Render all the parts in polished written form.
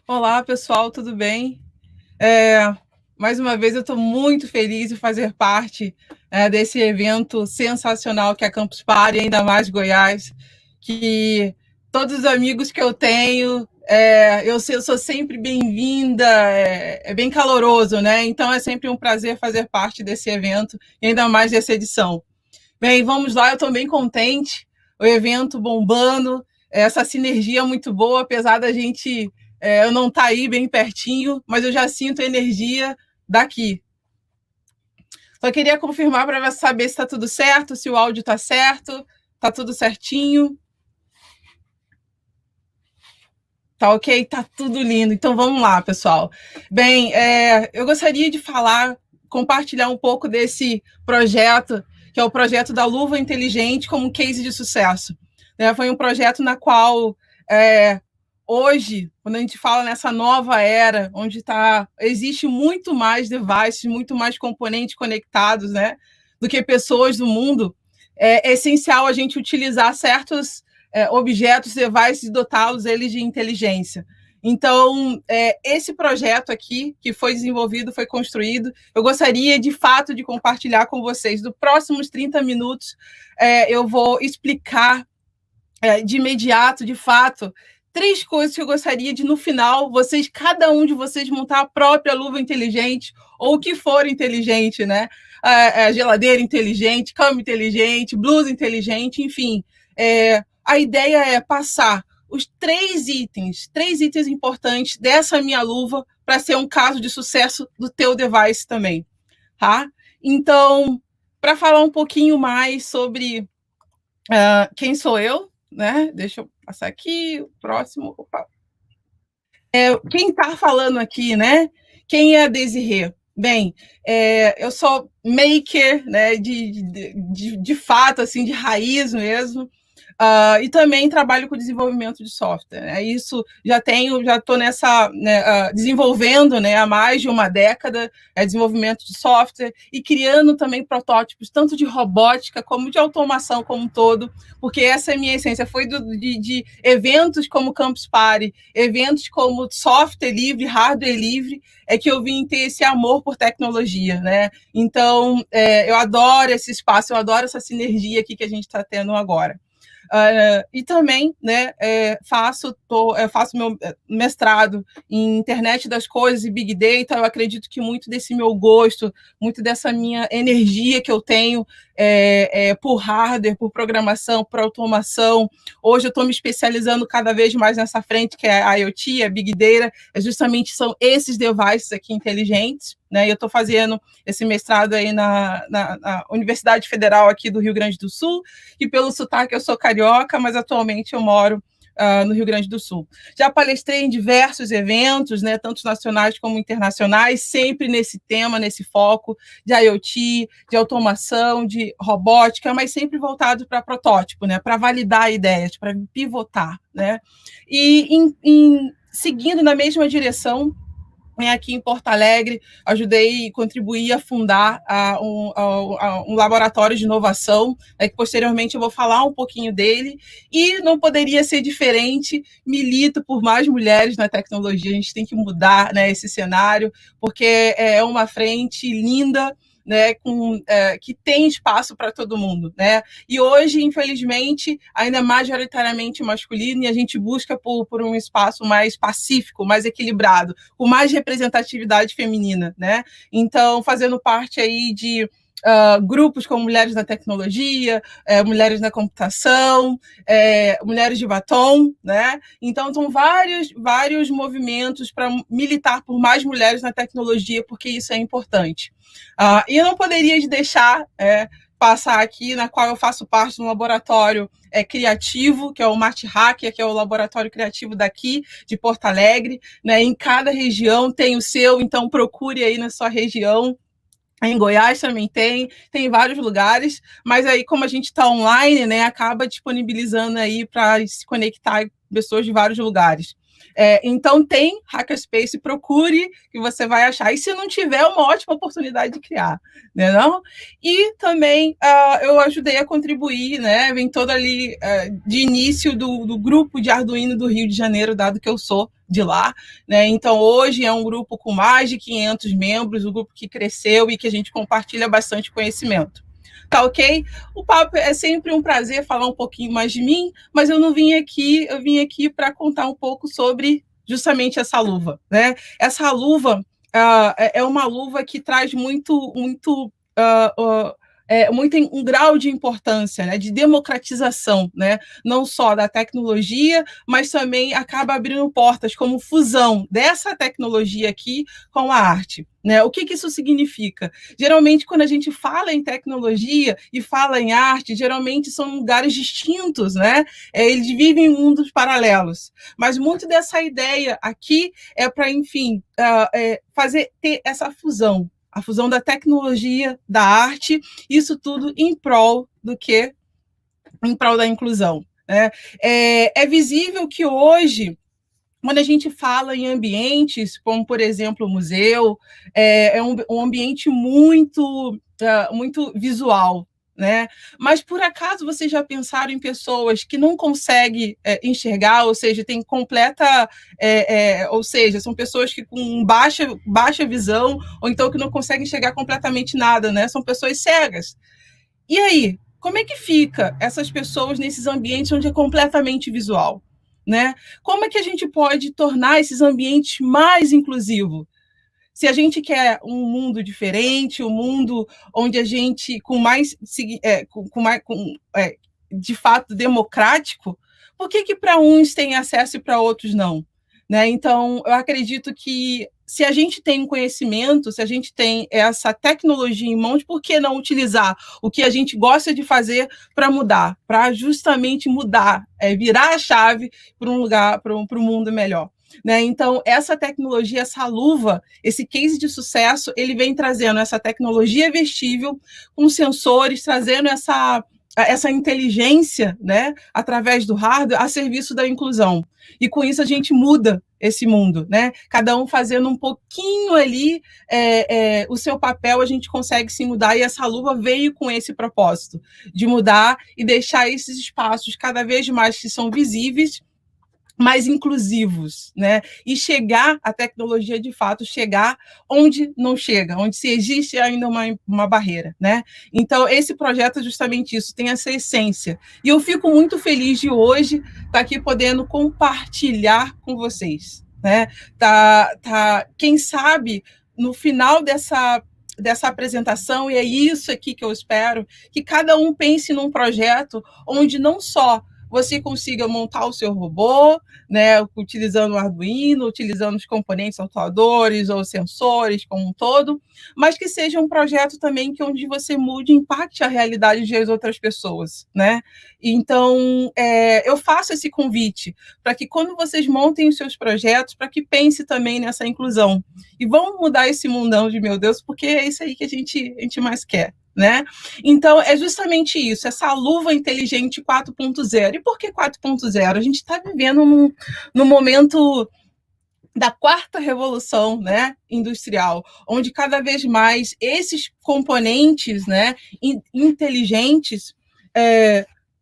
Olá, pessoal, tudo bem? É, Mais uma vez eu estou muito feliz de fazer parte desse evento sensacional que é a Campus Party, ainda mais Goiás, que todos os amigos que eu tenho, eu sou sempre bem-vinda, é bem caloroso, né? Então é sempre um prazer fazer parte desse evento, e ainda mais dessa edição. Bem, vamos lá, eu estou bem contente, o evento bombando, essa sinergia muito boa, apesar da gente, eu não estar aí bem pertinho, mas eu já sinto a energia daqui. Só queria confirmar para saber se está tudo certo, se o áudio está certo, está tudo certinho. Tá ok? Tá tudo lindo. Então vamos lá, pessoal. Bem, eu gostaria de compartilhar um pouco desse projeto, que é o projeto da Luva Inteligente como case de sucesso. Foi um projeto na qual hoje, quando a gente fala nessa nova era, onde existe muito mais devices, muito mais componentes conectados, né, do que pessoas do mundo, é essencial a gente utilizar certos objetos, devices e dotá-los eles de inteligência. Então, esse projeto aqui, que foi desenvolvido, foi construído, eu gostaria, de fato, de compartilhar com vocês. Nos próximos 30 minutos, eu vou explicar de imediato, de fato, 3 coisas que eu gostaria de, no final, cada um de vocês, montar a própria luva inteligente, ou o que for inteligente, né? A geladeira inteligente, cama inteligente, blusa inteligente, enfim. A ideia é passar os 3 itens importantes dessa minha luva para ser um caso de sucesso do teu device também, tá? Então, para falar um pouquinho mais sobre quem sou eu, né? Deixa eu passar aqui, o próximo. Opa. Quem está falando aqui, né? Quem é a Desirê? Bem, eu sou maker, né? De fato, assim, de raiz mesmo. E também trabalho com desenvolvimento de software. Né? Isso já estou nessa, né, desenvolvendo, né, há mais de uma década, desenvolvimento de software e criando também protótipos, tanto de robótica como de automação como um todo, porque essa é a minha essência. Foi de eventos como Campus Party, eventos como software livre, hardware livre, que eu vim ter esse amor por tecnologia. Né? Então, eu adoro esse espaço, eu adoro essa sinergia aqui que a gente está tendo agora. E também, né, faço meu mestrado em internet das coisas e big data. Eu acredito que muito desse meu gosto, muito dessa minha energia que eu tenho por hardware, por programação, por automação. Hoje eu estou me especializando cada vez mais nessa frente, que é a IoT, a big data. Justamente são esses devices aqui inteligentes. Né? Eu estou fazendo esse mestrado aí na Universidade Federal aqui do Rio Grande do Sul, e pelo sotaque eu sou carioca, mas atualmente eu moro no Rio Grande do Sul. Já palestrei em diversos eventos, né, tanto nacionais como internacionais, sempre nesse tema, nesse foco de IoT, de automação, de robótica, mas sempre voltado para protótipo, né, para validar ideias, para pivotar. Né? E seguindo na mesma direção, aqui em Porto Alegre, ajudei e contribuí a fundar um laboratório de inovação, que posteriormente eu vou falar um pouquinho dele, e não poderia ser diferente, milito por mais mulheres na tecnologia. A gente tem que mudar, né, esse cenário, porque é uma frente linda, né, que tem espaço para todo mundo. Né? E hoje, infelizmente, ainda majoritariamente masculino, e a gente busca por um espaço mais pacífico, mais equilibrado, com mais representatividade feminina. Né? Então, fazendo parte aí de grupos como Mulheres na Tecnologia, Mulheres na Computação, Mulheres de Batom. Né? Então, são vários movimentos para militar por mais mulheres na tecnologia, porque isso é importante. E eu não poderia deixar passar aqui, na qual eu faço parte de um laboratório criativo, que é o Marte Hacker, que é o laboratório criativo daqui, de Porto Alegre. Né? Em cada região tem o seu, então procure aí na sua região. Em Goiás também tem vários lugares, mas aí, como a gente está online, né, acaba disponibilizando aí para se conectar pessoas de vários lugares. Então tem Hackerspace, procure que você vai achar. E se não tiver, é uma ótima oportunidade de criar, né, não? E também eu ajudei a contribuir, né? Vem todo ali de início do grupo de Arduino do Rio de Janeiro, dado que eu sou de lá, né? Então, hoje é um grupo com mais de 500 membros, um grupo que cresceu e que a gente compartilha bastante conhecimento. Tá ok? O papo é sempre um prazer falar um pouquinho mais de mim, mas eu não vim aqui, eu vim aqui para contar um pouco sobre justamente essa luva, né? Essa luva é uma luva que traz muito um grau de importância, né, de democratização, né, não só da tecnologia, mas também acaba abrindo portas como fusão dessa tecnologia aqui com a arte. Né? O que isso significa? Geralmente, quando a gente fala em tecnologia e fala em arte, geralmente são lugares distintos, né? Eles vivem em mundos paralelos. Mas muito dessa ideia aqui é para, enfim, ter essa fusão, a fusão da tecnologia, da arte, isso tudo em prol da inclusão. Né? É visível que hoje, quando a gente fala em ambientes, como, por exemplo, o museu, é um ambiente muito visual, né? Mas, por acaso, vocês já pensaram em pessoas que não conseguem enxergar, ou seja, tem completa... ou seja, são pessoas que com baixa visão, ou então que não conseguem enxergar completamente nada, né? São pessoas cegas. E aí, como é que fica essas pessoas nesses ambientes onde é completamente visual? Né? Como é que a gente pode tornar esses ambientes mais inclusivos? Se a gente quer um mundo diferente, um mundo onde a gente, de fato, democrático, por que para uns tem acesso e para outros não? Né? Então, eu acredito que se a gente tem um conhecimento, se a gente tem essa tecnologia em mãos, por que não utilizar o que a gente gosta de fazer para mudar, para justamente mudar, virar a chave para um lugar, para um mundo melhor? Né? Então, essa tecnologia, essa luva, esse case de sucesso, ele vem trazendo essa tecnologia vestível com sensores, trazendo essa inteligência, né, através do hardware, a serviço da inclusão. E com isso a gente muda esse mundo, né? Cada um fazendo um pouquinho ali o seu papel, a gente consegue se mudar, e essa luva veio com esse propósito, de mudar e deixar esses espaços cada vez mais que são visíveis, mais inclusivos, né? E a tecnologia, de fato, chegar onde não chega, onde se existe ainda uma barreira, né? Então, esse projeto é justamente isso, tem essa essência. E eu fico muito feliz de hoje estar aqui podendo compartilhar com vocês, né? Quem sabe, no final dessa apresentação, e é isso aqui que eu espero, que cada um pense num projeto onde não só você consiga montar o seu robô, né, utilizando o Arduino, utilizando os componentes atuadores ou sensores como um todo, mas que seja um projeto também onde você mude e impacte a realidade das outras pessoas, né? Então, eu faço esse convite para que quando vocês montem os seus projetos, para que pense também nessa inclusão. E vamos mudar esse mundão de meu Deus, porque é isso aí que a gente mais quer. Né? Então, é justamente isso, essa luva inteligente 4.0. E por que 4.0? A gente está vivendo num momento da quarta revolução, né, industrial, onde cada vez mais esses componentes, né, inteligentes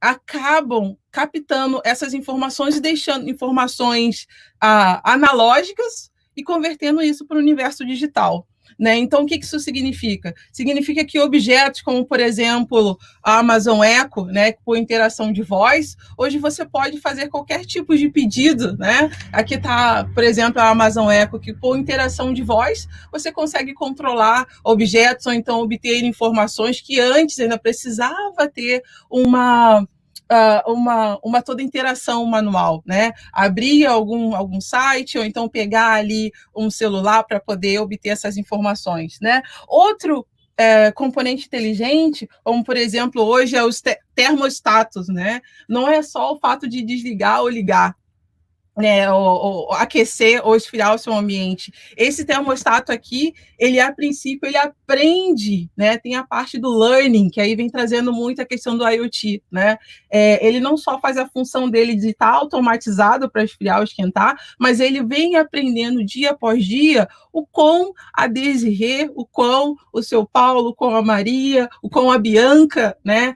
acabam captando essas informações e deixando informações analógicas e convertendo isso para o universo digital. Né? Então, o que isso significa? Significa que objetos como, por exemplo, a Amazon Echo, né, por interação de voz, hoje você pode fazer qualquer tipo de pedido. Né? Aqui está, por exemplo, a Amazon Echo, que por interação de voz, você consegue controlar objetos ou então obter informações que antes ainda precisava ter uma toda interação manual, né? Abrir algum site ou então pegar ali um celular para poder obter essas informações, né? Outro componente inteligente, como por exemplo hoje é os termostatos, né? Não é só o fato de desligar ou ligar, né, ou aquecer ou esfriar o seu ambiente. Esse termostato aqui, ele a princípio, ele aprende, né, tem a parte do learning, que aí vem trazendo muito a questão do IoT, né, ele não só faz a função dele de estar automatizado para esfriar ou esquentar, mas ele vem aprendendo dia após dia o quão a Desirê, o quão o seu Paulo, o quão a Maria, o quão a Bianca, né,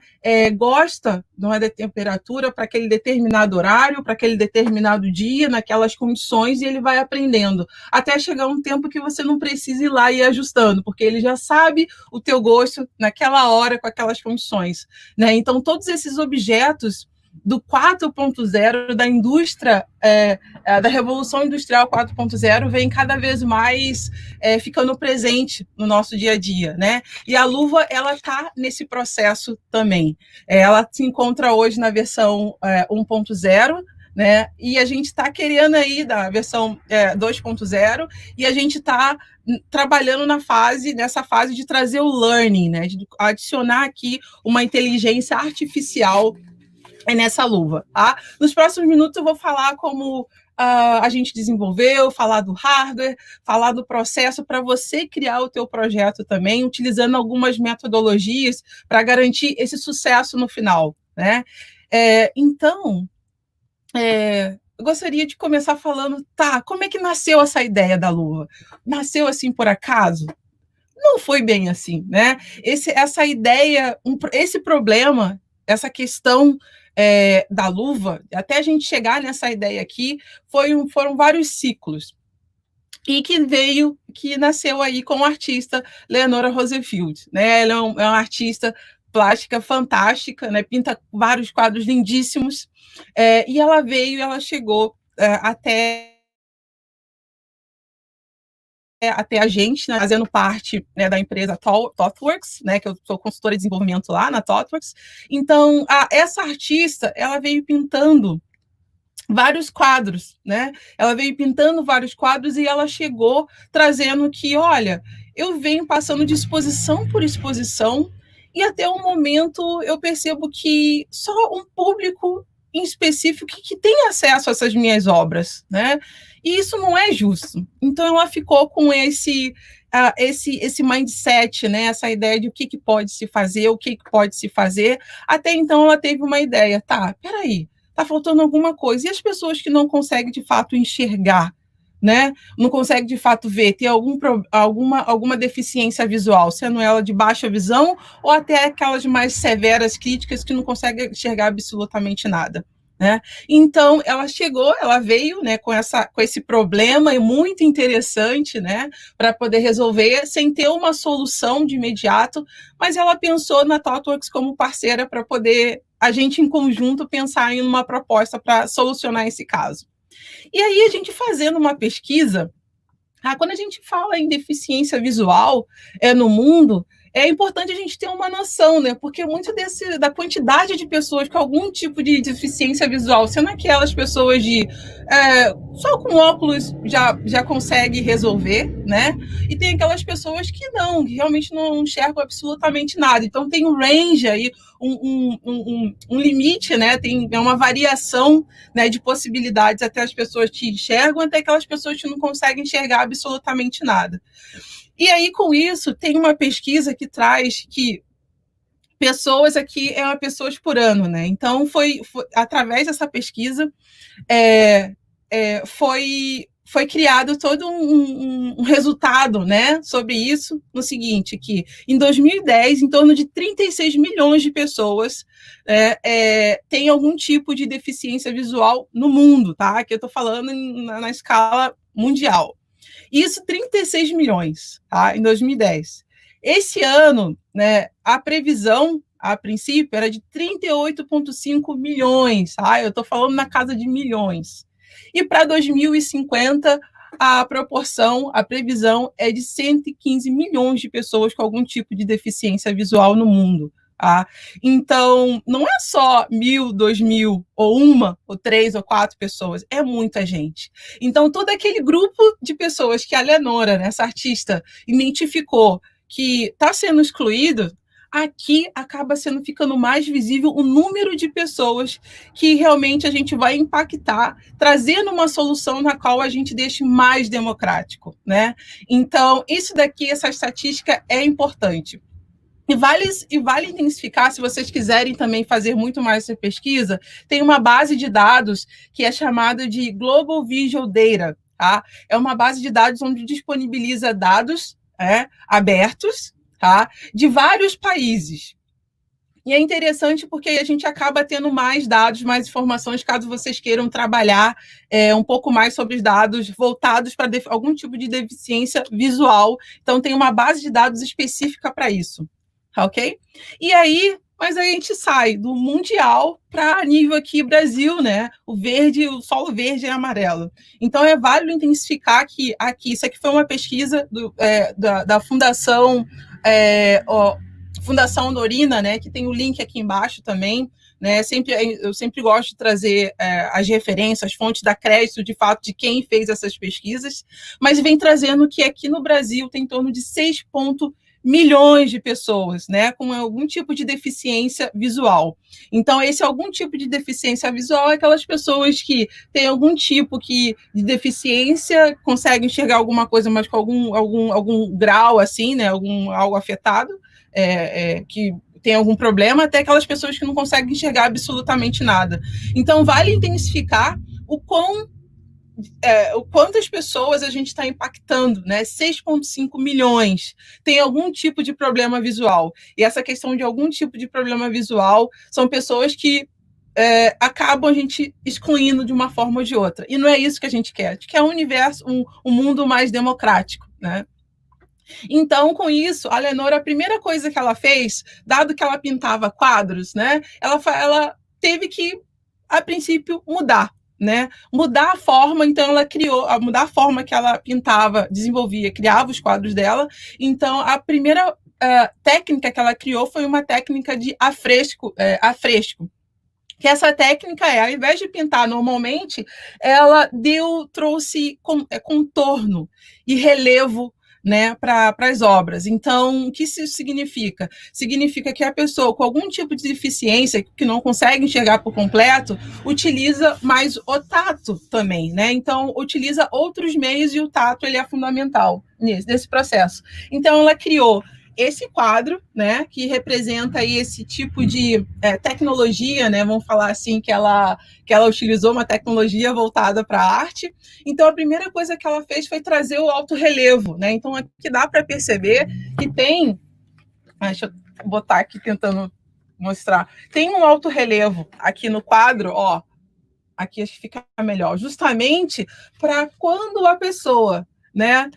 gosta não é da temperatura para aquele determinado horário, para aquele determinado dia, naquelas condições, e ele vai aprendendo, até chegar um tempo que você não precisa ir lá e ir ajustando, porque ele já sabe o teu gosto naquela hora, com aquelas condições, né? Então, todos esses objetos do 4.0, da indústria, da Revolução Industrial 4.0, vem cada vez mais ficando presente no nosso dia a dia, né? E a luva, ela está nesse processo também. Ela se encontra hoje na versão 1.0, né? E a gente está querendo aí da versão 2.0, e a gente está trabalhando nessa fase de trazer o learning, né? De adicionar aqui uma inteligência artificial nessa luva, tá? Nos próximos minutos eu vou falar como a gente desenvolveu, falar do hardware, falar do processo para você criar o teu projeto também, utilizando algumas metodologias para garantir esse sucesso no final, né? Então, eu gostaria de começar falando, tá, como é que nasceu essa ideia da luva? Nasceu assim por acaso? Não foi bem assim, né? Essa ideia, esse problema, essa questão da luva, até a gente chegar nessa ideia aqui, foram vários ciclos. E que nasceu aí com o artista Leonora Rosenfield, né? Ela é uma artista plástica fantástica, né? Pinta vários quadros lindíssimos, e ela chegou até a gente, né, fazendo parte, né, da empresa ThoughtWorks, né, que eu sou consultora de desenvolvimento lá na ThoughtWorks. Então, essa artista, ela veio pintando vários quadros, né? Ela veio pintando vários quadros e ela chegou trazendo que, olha, eu venho passando de exposição por exposição e até o momento eu percebo que só um público em específico que tem acesso a essas minhas obras, né? E isso não é justo. Então ela ficou com esse mindset, né? Essa ideia de o que pode se fazer, o que pode se fazer. Até então ela teve uma ideia, tá, peraí, está faltando alguma coisa. E as pessoas que não conseguem, de fato, enxergar, né? Não conseguem, de fato, ver, ter alguma deficiência visual, sendo ela de baixa visão ou até aquelas mais severas críticas que não conseguem enxergar absolutamente nada. Né? Então, ela veio, né, com esse problema muito interessante, né, para poder resolver, sem ter uma solução de imediato, mas ela pensou na ThoughtWorks como parceira para poder a gente, em conjunto, pensar em uma proposta para solucionar esse caso. E aí, a gente fazendo uma pesquisa, quando a gente fala em deficiência visual no mundo, é importante a gente ter uma noção, né? Porque muito da quantidade de pessoas com algum tipo de deficiência visual, sendo aquelas pessoas só com óculos já consegue resolver, né? E tem aquelas pessoas que realmente não enxergam absolutamente nada. Então tem um range aí, um limite, né? Tem uma variação, né, de possibilidades, até as pessoas que enxergam, até aquelas pessoas que não conseguem enxergar absolutamente nada. E aí, com isso, tem uma pesquisa que traz que pessoas aqui pessoas por ano, né? Então, foi através dessa pesquisa, foi criado todo um resultado, né, sobre isso, no seguinte, que em 2010, em torno de 36 milhões de pessoas têm algum tipo de deficiência visual no mundo, tá? Aqui eu estou falando na escala mundial. Isso, 36 milhões, tá? Em 2010. Esse ano, né, a previsão, a princípio, era de 38,5 milhões, tá? Eu estou falando na casa de milhões. E para 2050, a previsão é de 115 milhões de pessoas com algum tipo de deficiência visual no mundo. Tá? Então, não é só 1.000, 2.000, ou uma, ou 3, ou 4 pessoas, é muita gente. Então, todo aquele grupo de pessoas que a Leonora, né, essa artista, identificou que está sendo excluído, aqui acaba ficando mais visível o número de pessoas que realmente a gente vai impactar, trazendo uma solução na qual a gente deixe mais democrático, né? Então, essa estatística é importante. E vale intensificar, se vocês quiserem também fazer muito mais essa pesquisa, tem uma base de dados que é chamada de Global Visual Data. Tá? É uma base de dados onde disponibiliza dados abertos, tá? De vários países. E é interessante porque a gente acaba tendo mais dados, mais informações, caso vocês queiram trabalhar um pouco mais sobre os dados voltados para algum tipo de deficiência visual. Então, tem uma base de dados específica para isso, ok? E aí, mas aí a gente sai do mundial para nível aqui Brasil, né? O verde, o solo verde e amarelo. Então, é válido intensificar que aqui, isso aqui foi uma pesquisa da Fundação... Fundação Andorina, né, que tem o link aqui embaixo também, né, eu sempre gosto de trazer as referências, as fontes, dar crédito de fato de quem fez essas pesquisas, mas vem trazendo que aqui no Brasil tem em torno de 6 milhões de pessoas, né, com algum tipo de deficiência visual. Então, esse algum tipo de deficiência visual é aquelas pessoas que têm algum tipo de deficiência, conseguem enxergar alguma coisa, mas com algum grau, assim, né, algo afetado, que tem algum problema, até aquelas pessoas que não conseguem enxergar absolutamente nada. Então, vale intensificar o quantas pessoas a gente está impactando, né? 6,5 milhões tem algum tipo de problema visual. E essa questão de algum tipo de problema visual são pessoas que acabam a gente excluindo de uma forma ou de outra. E não é isso que a gente quer. A gente quer um universo, um mundo mais democrático, né? Então, com isso, a Lenora, a primeira coisa que ela fez, dado que ela pintava quadros, né, ela teve que, a princípio, mudar, né? Mudar a forma, então ela mudar a forma que ela pintava, desenvolvia, criava os quadros dela. Então, a primeira técnica que ela criou foi uma técnica de afresco, que essa técnica ao invés de pintar normalmente, ela trouxe contorno e relevo, né, para as obras. Então, o que isso significa? Significa que a pessoa com algum tipo de deficiência, que não consegue enxergar por completo, utiliza mais o tato também, né? Então, utiliza outros meios e o tato ele é fundamental nesse processo. Então, ela criou esse quadro, né, que representa aí esse tipo de tecnologia, né, vamos falar assim, que ela utilizou uma tecnologia voltada para a arte. Então, a primeira coisa que ela fez foi trazer o alto relevo, né? Então, aqui dá para perceber que tem... deixa eu botar aqui tentando mostrar. Tem um alto relevo aqui no quadro, ó. Aqui acho que fica melhor. Justamente para quando a pessoa, né, a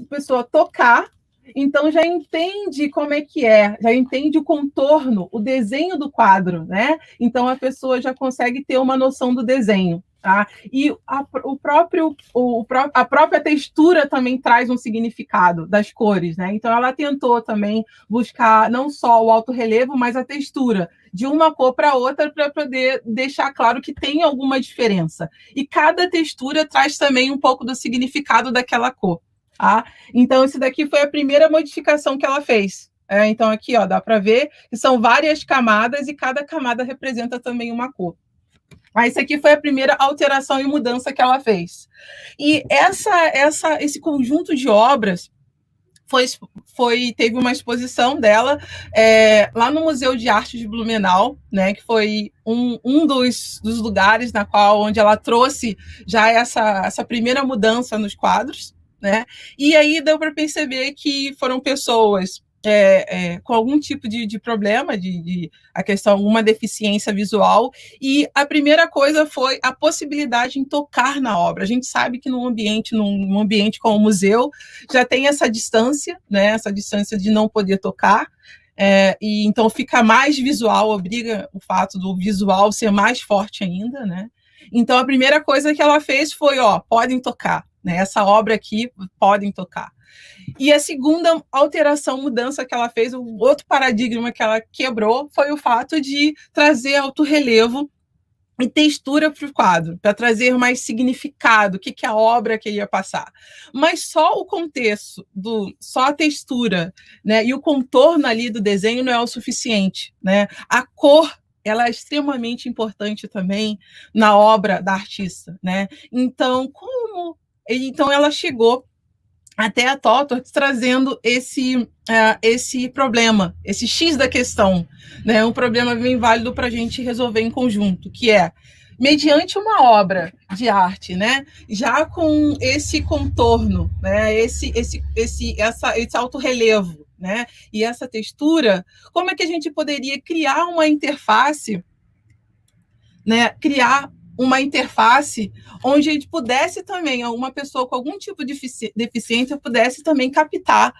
pessoa tocar, então já entende como é que já entende o contorno, o desenho do quadro, né? Então a pessoa já consegue ter uma noção do desenho, tá? E a própria textura também traz um significado das cores, né? Então ela tentou também buscar não só o alto relevo, mas a textura de uma cor para outra para poder deixar claro que tem alguma diferença. E cada textura traz também um pouco do significado daquela cor. Tá? Então, esse daqui foi a primeira modificação que ela fez. Então, aqui ó, dá para ver que são várias camadas e cada camada representa também uma cor. Esse aqui foi a primeira alteração e mudança que ela fez. E esse conjunto de obras teve uma exposição dela lá no Museu de Arte de Blumenau, né, que foi um dos lugares onde ela trouxe já essa primeira mudança nos quadros. Né? E aí deu para perceber que foram pessoas com algum tipo de problema, a questão, alguma deficiência visual, e a primeira coisa foi a possibilidade de tocar na obra. A gente sabe que num ambiente como o museu, já tem essa distância, né? Essa distância de não poder tocar, e então fica mais visual, obriga o fato do visual ser mais forte ainda, né? Então a primeira coisa que ela fez foi, podem tocar. Né, essa obra aqui, podem tocar. E a segunda alteração, mudança que ela fez, o outro paradigma que ela quebrou, foi o fato de trazer alto relevo e textura para o quadro, para trazer mais significado, o que a obra queria passar. Mas só o contexto, só a textura, né, e o contorno ali do desenho não é o suficiente. Né? A cor ela é extremamente importante também na obra da artista. Né? Então, ela chegou até a TOTWORKS trazendo esse problema, esse X da questão, né? Um problema bem válido para a gente resolver em conjunto, que é, mediante uma obra de arte, né? Já com esse contorno, né? esse alto relevo, né? E essa textura, como é que a gente poderia criar uma interface, né? Criar uma interface onde a gente pudesse também, uma pessoa com algum tipo de deficiência pudesse também captar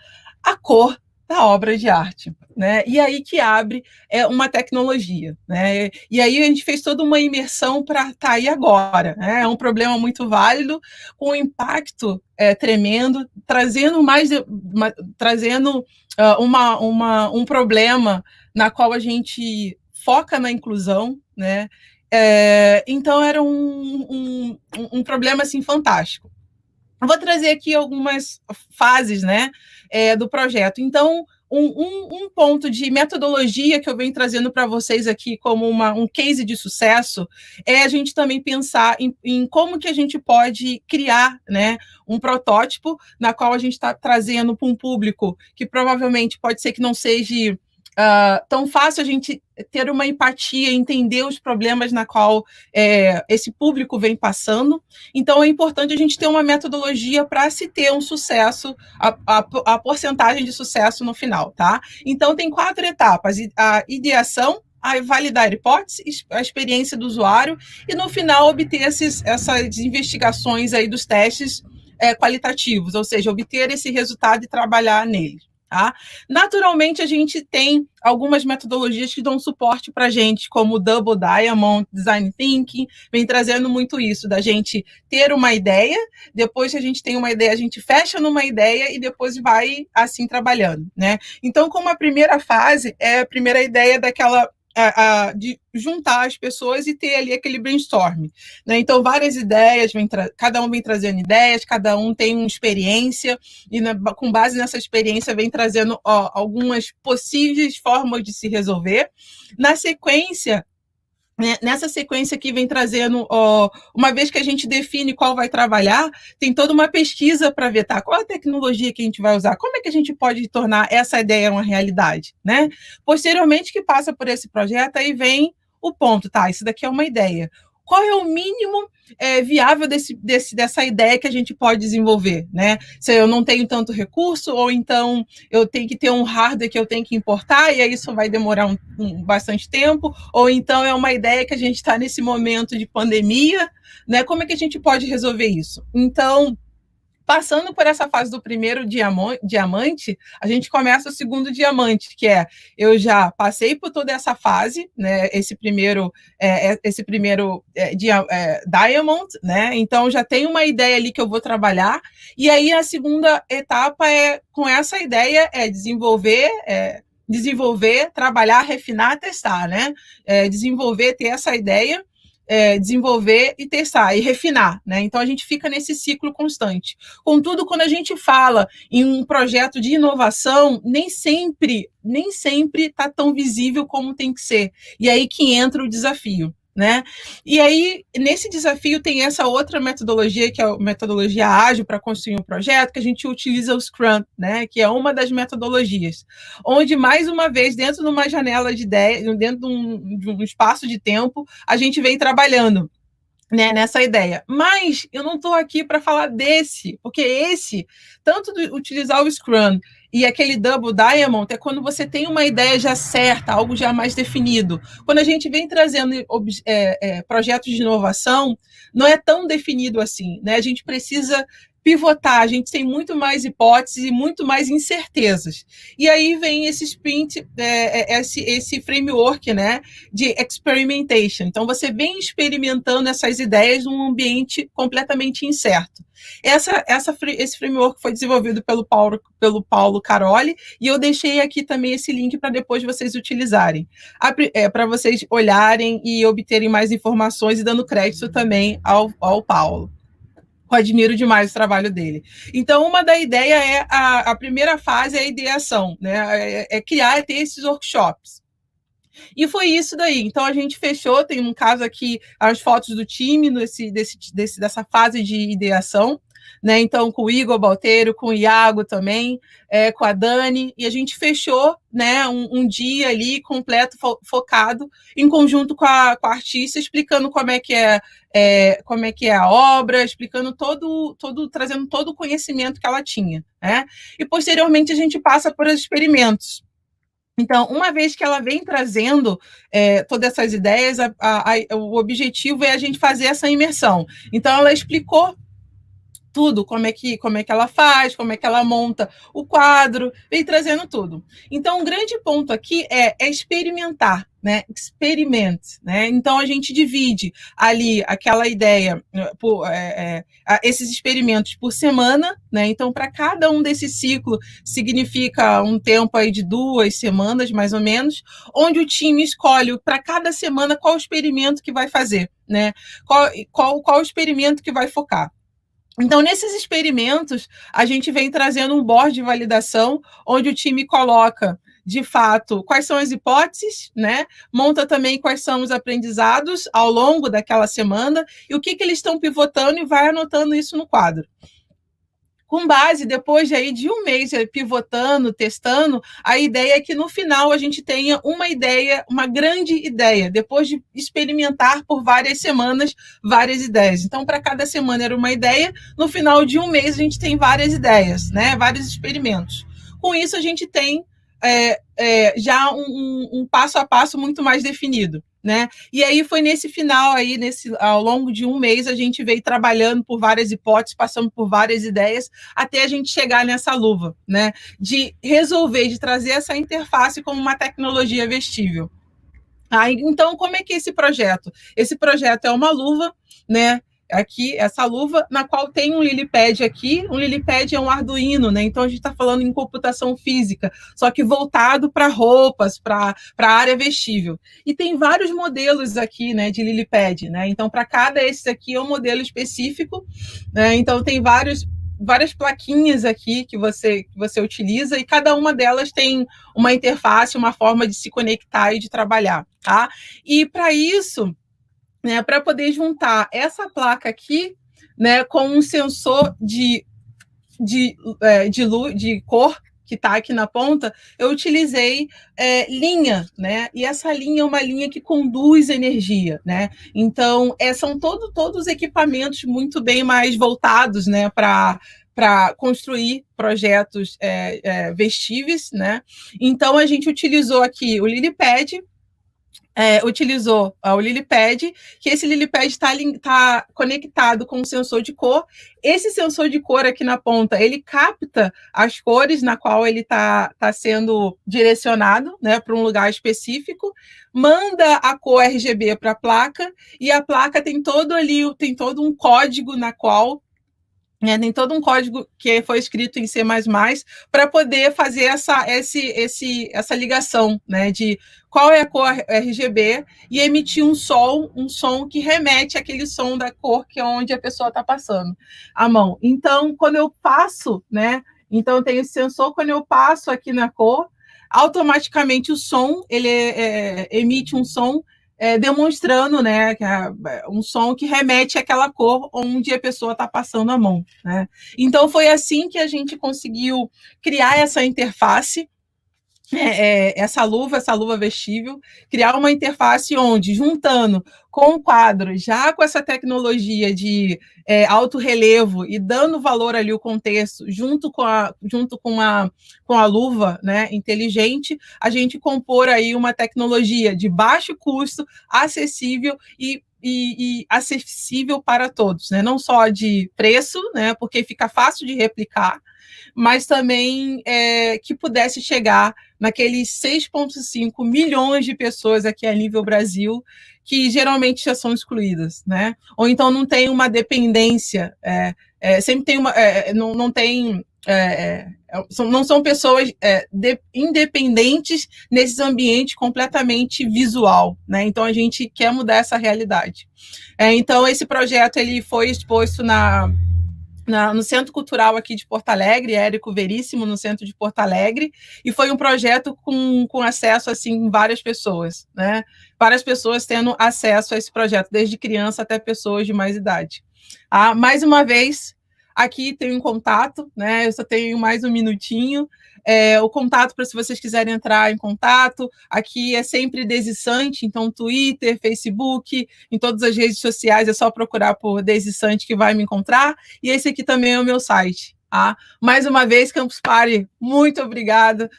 a cor da obra de arte, né? E aí que abre uma tecnologia, né? E aí a gente fez toda uma imersão para estar aí agora, né? É um problema muito válido, com um impacto tremendo, trazendo um problema na qual a gente foca na inclusão, né? Então era um problema assim fantástico. Eu vou trazer aqui algumas fases, né, do projeto. Então, um ponto de metodologia que eu venho trazendo para vocês aqui como um case de sucesso é a gente também pensar em como que a gente pode criar, né, um protótipo na qual a gente está trazendo para um público que provavelmente pode ser que não seja tão fácil a gente ter uma empatia, entender os problemas na qual esse público vem passando. Então, é importante a gente ter uma metodologia para se ter um sucesso, a porcentagem de sucesso no final, tá? Então, tem 4 etapas: a ideação, a validar a hipótese, a experiência do usuário e, no final, obter essas investigações aí dos testes qualitativos, ou seja, obter esse resultado e trabalhar nele. Tá? Naturalmente, a gente tem algumas metodologias que dão suporte para a gente, como o Double Diamond, Design Thinking, vem trazendo muito isso, da gente ter uma ideia, depois que a gente tem uma ideia, a gente fecha numa ideia e depois vai assim trabalhando, né? Então, como a primeira fase é a primeira ideia daquela de juntar as pessoas e ter ali aquele brainstorm, né? Então, várias ideias, cada um vem trazendo ideias, cada um tem uma experiência, e com base nessa experiência vem trazendo algumas possíveis formas de se resolver. Na sequência, nessa sequência aqui vem trazendo, uma vez que a gente define qual vai trabalhar, tem toda uma pesquisa para ver, tá, qual a tecnologia que a gente vai usar, como é que a gente pode tornar essa ideia uma realidade, né? Posteriormente que passa por esse projeto, aí vem o ponto, tá, isso daqui é uma ideia. Qual é o mínimo viável dessa ideia que a gente pode desenvolver, né? Se eu não tenho tanto recurso, ou então eu tenho que ter um hardware que eu tenho que importar, e aí isso vai demorar bastante tempo, ou então é uma ideia que a gente está nesse momento de pandemia, né? Como é que a gente pode resolver isso? Então, passando por essa fase do primeiro diamante, a gente começa o segundo diamante, que eu já passei por toda essa fase, né? Esse primeiro diamond, né? Então já tem uma ideia ali que eu vou trabalhar, e aí a segunda etapa com essa ideia desenvolver, trabalhar, refinar, testar, né? Desenvolver, ter essa ideia, desenvolver e testar e refinar, né? Então a gente fica nesse ciclo constante. Contudo, quando a gente fala em um projeto de inovação, nem sempre está tão visível como tem que ser. E aí que entra o desafio, né? E aí, nesse desafio, tem essa outra metodologia, que é a metodologia ágil para construir um projeto, que a gente utiliza o Scrum, né? Que é uma das metodologias, onde, mais uma vez, dentro de uma janela de ideia, dentro de um espaço de tempo, a gente vem trabalhando, né, nessa ideia. Mas eu não estou aqui para falar desse, porque tanto de utilizar o Scrum e aquele Double Diamond, é quando você tem uma ideia já certa, algo já mais definido. Quando a gente vem trazendo projetos de inovação, não é tão definido assim, né? A gente precisa pivotar, a gente tem muito mais hipóteses e muito mais incertezas. E aí vem esse sprint, esse framework, né, de experimentation. Então, você vem experimentando essas ideias num ambiente completamente incerto. Esse framework foi desenvolvido pelo Paulo Caroli, e eu deixei aqui também esse link para depois vocês utilizarem, para vocês olharem e obterem mais informações, e dando crédito também ao Paulo. Eu admiro demais o trabalho dele. Então, uma da ideia a primeira fase é a ideação, né? Criar, ter esses workshops. E foi isso daí. Então, a gente fechou, tem um caso aqui, as fotos do time dessa fase de ideação. né? Então, com o Igor Balteiro, com o Iago também, com a Dani, e a gente fechou, né, um dia ali completo, focado, em conjunto com a artista, explicando como é que é a obra, explicando trazendo todo o conhecimento que ela tinha, né? E posteriormente a gente passa por experimentos. Então, uma vez que ela vem trazendo todas essas ideias, o objetivo é a gente fazer essa imersão. Então, ela explicou tudo, como é que ela faz, como é que ela monta o quadro, vem trazendo tudo. Então, um grande ponto aqui é experimentar, né? Experiment, né? Então, a gente divide ali aquela ideia por esses experimentos por semana, né? Então, para cada um desse ciclo significa um tempo aí de 2 semanas, mais ou menos, onde o time escolhe para cada semana qual experimento que vai fazer, né? Qual experimento que vai focar. Então, nesses experimentos, a gente vem trazendo um board de validação, onde o time coloca, de fato, quais são as hipóteses, né? Monta também quais são os aprendizados ao longo daquela semana e o que eles estão pivotando e vai anotando isso no quadro. Com base, depois de um mês pivotando, testando, a ideia é que no final a gente tenha uma ideia, uma grande ideia, depois de experimentar por várias semanas, várias ideias. Então, para cada semana era uma ideia, no final de um mês a gente tem várias ideias, né? Vários experimentos. Com isso, a gente tem já um passo a passo muito mais definido, né? E aí foi nesse final aí, ao longo de um mês, a gente veio trabalhando por várias hipóteses, passando por várias ideias, até a gente chegar nessa luva, né? De resolver, de trazer essa interface como uma tecnologia vestível. Então, como é que é esse projeto? Esse projeto é uma luva, né? Aqui, essa luva, na qual tem um LilyPad aqui. Um LilyPad é um Arduino, né? Então, a gente está falando em computação física, só que voltado para roupas, para a área vestível. E tem vários modelos aqui, né, de LilyPad, né? Então, para cada esse aqui é um modelo específico, né? Então, tem várias plaquinhas aqui que você utiliza, e cada uma delas tem uma interface, uma forma de se conectar e de trabalhar, tá? E para isso, né, para poder juntar essa placa aqui, né, com um sensor de cor que está aqui na ponta, eu utilizei linha, né? E essa linha é uma linha que conduz energia, né? Então, são todos equipamentos muito bem mais voltados, né, para construir projetos vestíveis, né? Então, a gente utilizou aqui o LilyPad, utilizou o LilyPad, que esse LilyPad está conectado com um sensor de cor. Esse sensor de cor aqui na ponta, ele capta as cores na qual ele está sendo direcionado, né, para um lugar específico, manda a cor RGB para a placa, e a placa tem todo um código na qual tem todo um código que foi escrito em C++ para poder fazer essa ligação, né, de qual é a cor RGB e emitir um som que remete àquele som da cor que é onde a pessoa está passando a mão. Então, quando eu passo, né, então tem esse sensor, quando eu passo aqui na cor, automaticamente o som, ele emite um som demonstrando, né, um som que remete àquela cor onde a pessoa está passando a mão, né? Então, foi assim que a gente conseguiu criar essa interface, essa luva vestível, criar uma interface onde, juntando com o quadro, já com essa tecnologia de alto relevo e dando valor ali o contexto, junto com a luva, né, inteligente, a gente compor aí uma tecnologia de baixo custo, acessível e acessível para todos, né? Não só de preço, né, porque fica fácil de replicar, mas também que pudesse chegar naqueles 6,5 milhões de pessoas aqui a nível Brasil, que geralmente já são excluídas, né? Ou então não tem uma dependência, sempre tem uma, não tem, não são pessoas independentes nesse ambiente completamente visual, né? Então a gente quer mudar essa realidade. Então esse projeto ele foi exposto no Centro Cultural aqui de Porto Alegre, Érico Veríssimo, no centro de Porto Alegre, e foi um projeto com acesso, assim, várias pessoas, né? Várias pessoas tendo acesso a esse projeto, desde criança até pessoas de mais idade. Mais uma vez, Aqui tem um contato, né? Eu só tenho mais um minutinho. O contato para se vocês quiserem entrar em contato. Aqui é sempre Desissante, então Twitter, Facebook, em todas as redes sociais é só procurar por Desissante que vai me encontrar. E esse aqui também é o meu site. Tá? Mais uma vez, Campus Party, muito obrigada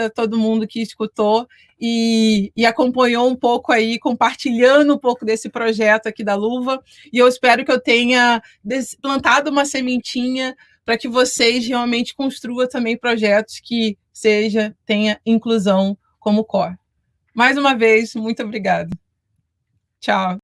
a todo mundo que escutou e acompanhou um pouco aí, compartilhando um pouco desse projeto aqui da Luva, e eu espero que eu tenha plantado uma sementinha para que vocês realmente construam também projetos que tenha inclusão como core. Mais uma vez, muito obrigada. Tchau.